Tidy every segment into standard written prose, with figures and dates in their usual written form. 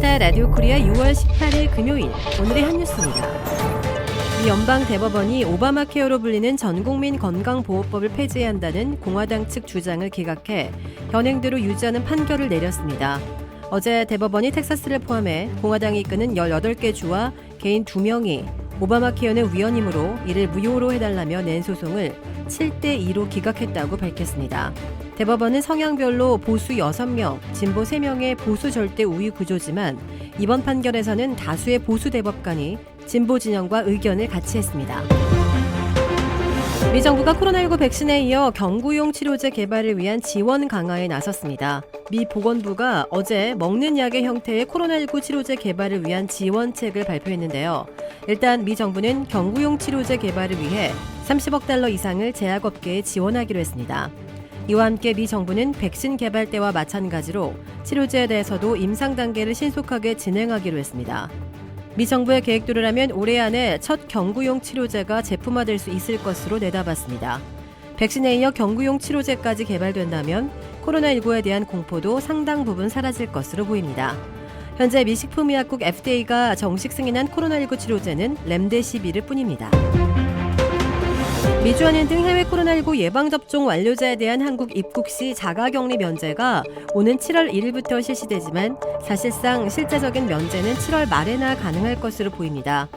시사 라디오 코리아 6월 18일 금요일 오늘의 한 뉴스입니다. 미 연방 대법원이 오바마 케어로 불리는 전국민 건강보호법을 폐지한다는 공화당 측 주장을 기각해 현행대로 유지하는 판결을 내렸습니다. 어제 대법원이 텍사스를 포함해 공화당이 이끄는 18개 주와 개인 2명이 오바마 케어는 위헌이므로 이를 무효로 해달라며 낸 소송을 7대2로 기각했다고 밝혔습니다. 대법원은 성향별로 보수 6명, 진보 3명의 보수 절대 우위 구조지만 이번 판결에서는 다수의 보수 대법관이 진보 진영과 의견을 같이 했습니다. 미 정부가 코로나19 백신에 이어 경구용 치료제 개발을 위한 지원 강화에 나섰습니다. 미 보건부가 어제 먹는 약의 형태의 코로나19 치료제 개발을 위한 지원책을 발표했는데요. 일단 미 정부는 경구용 치료제 개발을 위해 30억 달러 이상을 제약업계에 지원하기로 했습니다. 이와 함께 미 정부는 백신 개발 때와 마찬가지로 치료제에 대해서도 임상 단계를 신속하게 진행하기로 했습니다. 미 정부의 계획대로라면 올해 안에 첫 경구용 치료제가 제품화될 수 있을 것으로 내다봤습니다. 백신에 이어 경구용 치료제까지 개발된다면 코로나19에 대한 공포도 상당 부분 사라질 것으로 보입니다. 현재 미 식품의약국 FDA가 정식 승인한 코로나19 치료제는 렘데시비르 뿐입니다. 미주한인 등 해외 코로나19 예방접종 완료자에 대한 한국 입국 시 자가격리 면제가 오는 7월 1일부터 실시되지만 사실상 실제적인 면제는 7월 말에나 가능할 것으로 보입니다.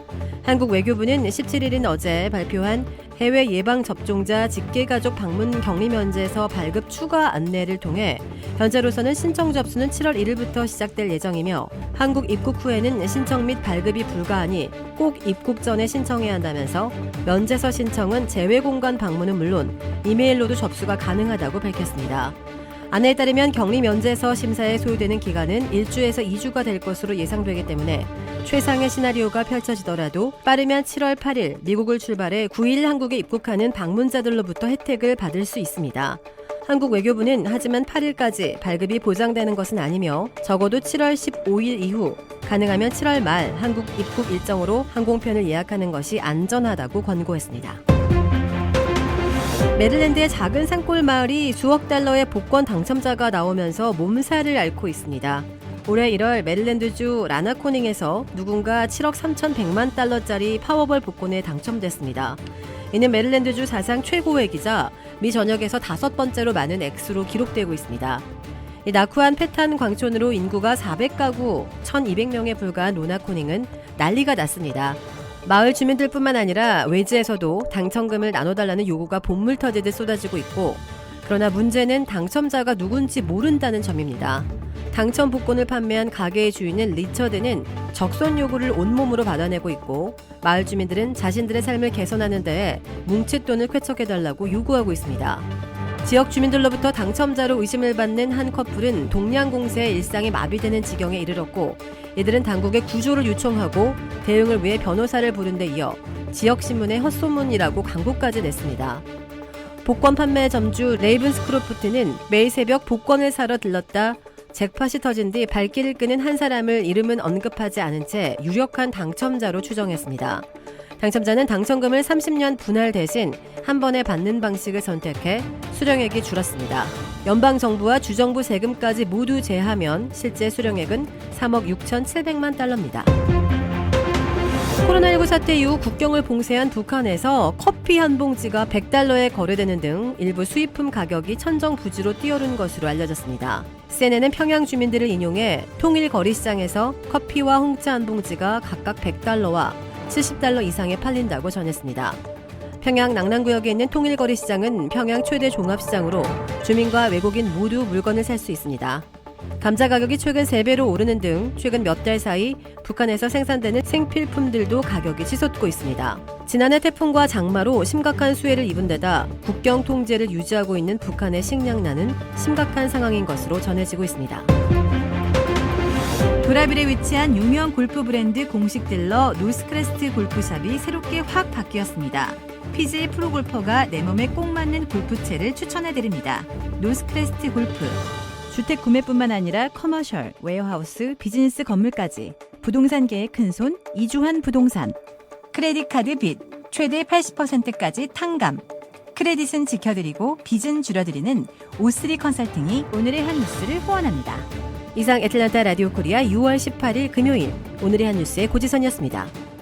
한국 외교부는 17일인 어제 발표한 해외 예방접종자 직계가족 방문 격리 면제에서 발급 추가 안내를 통해 현재로서는 신청 접수는 7월 1일부터 시작될 예정이며 한국 입국 후에는 신청 및 발급이 불가하니 꼭 입국 전에 신청해야 한다면서 면제서 신청은 제외공간 방문은 물론 이메일로도 접수가 가능하다고 밝혔습니다. 안내에 따르면 격리 면제서 심사에 소요되는 기간은 1주에서 2주가 될 것으로 예상되기 때문에 최상의 시나리오가 펼쳐지더라도 빠르면 7월 8일 미국을 출발해 9일 한국에 입국하는 방문자들로부터 혜택을 받을 수 있습니다. 한국 외교부는 하지만 8일까지 발급이 보장되는 것은 아니며 적어도 7월 15일 이후 가능하면 7월 말 한국 입국 일정으로 항공편을 예약하는 것이 안전하다고 권고했습니다. 메릴랜드의 작은 산골 마을이 수억 달러의 복권 당첨자가 나오면서 몸살을 앓고 있습니다. 올해 1월 메릴랜드주 라나코닝에서 누군가 7억 3,100만 달러짜리 파워볼 복권에 당첨됐습니다. 이는 메릴랜드주 사상 최고액이자 미 전역에서 5번째로 많은 액수로 기록되고 있습니다. 이 낙후한 패탄 광촌으로 인구가 400가구 1,200명에 불과한 로나코닝은 난리가 났습니다. 마을 주민들뿐만 아니라 외지에서도 당첨금을 나눠달라는 요구가 본물 터지듯 쏟아지고 있고 그러나 문제는 당첨자가 누군지 모른다는 점입니다. 당첨 복권을 판매한 가게의 주인은 리처드는 적선 요구를 온몸으로 받아내고 있고 마을 주민들은 자신들의 삶을 개선하는 데에 뭉칫돈을 쾌척해달라고 요구하고 있습니다. 지역 주민들로부터 당첨자로 의심을 받는 한 커플은 동양공세의 일상이 마비되는 지경에 이르렀고 이들은 당국에 구조를 요청하고 대응을 위해 변호사를 부른 데 이어 지역신문에 헛소문이라고 광고까지 냈습니다. 복권 판매 점주 레이븐스크로프트는 매일 새벽 복권을 사러 들렀다 잭팟이 터진 뒤 발길을 끄는 한 사람을 이름은 언급하지 않은 채 유력한 당첨자로 추정했습니다. 당첨자는 당첨금을 30년 분할 대신 한 번에 받는 방식을 선택해 수령액이 줄었습니다. 연방정부와 주정부 세금까지 모두 제하면 실제 수령액은 3억 6,700만 달러입니다. 코로나19 사태 이후 국경을 봉쇄한 북한에서 커피 한 봉지가 100달러에 거래되는 등 일부 수입품 가격이 천정부지로 뛰어오른 것으로 알려졌습니다. CNN은 평양 주민들을 인용해 통일 거리시장에서 커피와 홍차 한 봉지가 각각 100달러와 70달러 이상에 팔린다고 전했습니다. 평양 낙랑구역에 있는 통일거리시장은 평양 최대 종합시장으로 주민과 외국인 모두 물건을 살 수 있습니다. 감자 가격이 최근 3배로 오르는 등 최근 몇 달 사이 북한에서 생산되는 생필품들도 가격이 치솟고 있습니다. 지난해 태풍과 장마로 심각한 수해를 입은 데다 국경 통제를 유지하고 있는 북한의 식량난은 심각한 상황인 것으로 전해지고 있습니다. 도라빌에 위치한 유명 골프 브랜드 공식 딜러 노스크레스트 골프샵이 새롭게 확 바뀌었습니다. PGA 프로골퍼가 내 몸에 꼭 맞는 골프채를 추천해드립니다. 노스크레스트 골프. 주택 구매뿐만 아니라 커머셜, 웨어하우스, 비즈니스 건물까지 부동산계의 큰손 이주환 부동산. 크레딧 카드 빚 최대 80%까지 탕감. 크레딧은 지켜드리고 빚은 줄여드리는 O3 컨설팅이 오늘의 한 뉴스를 후원합니다. 이상 애틀란타 라디오 코리아 6월 18일 금요일 오늘의 한 뉴스의 고지선이었습니다.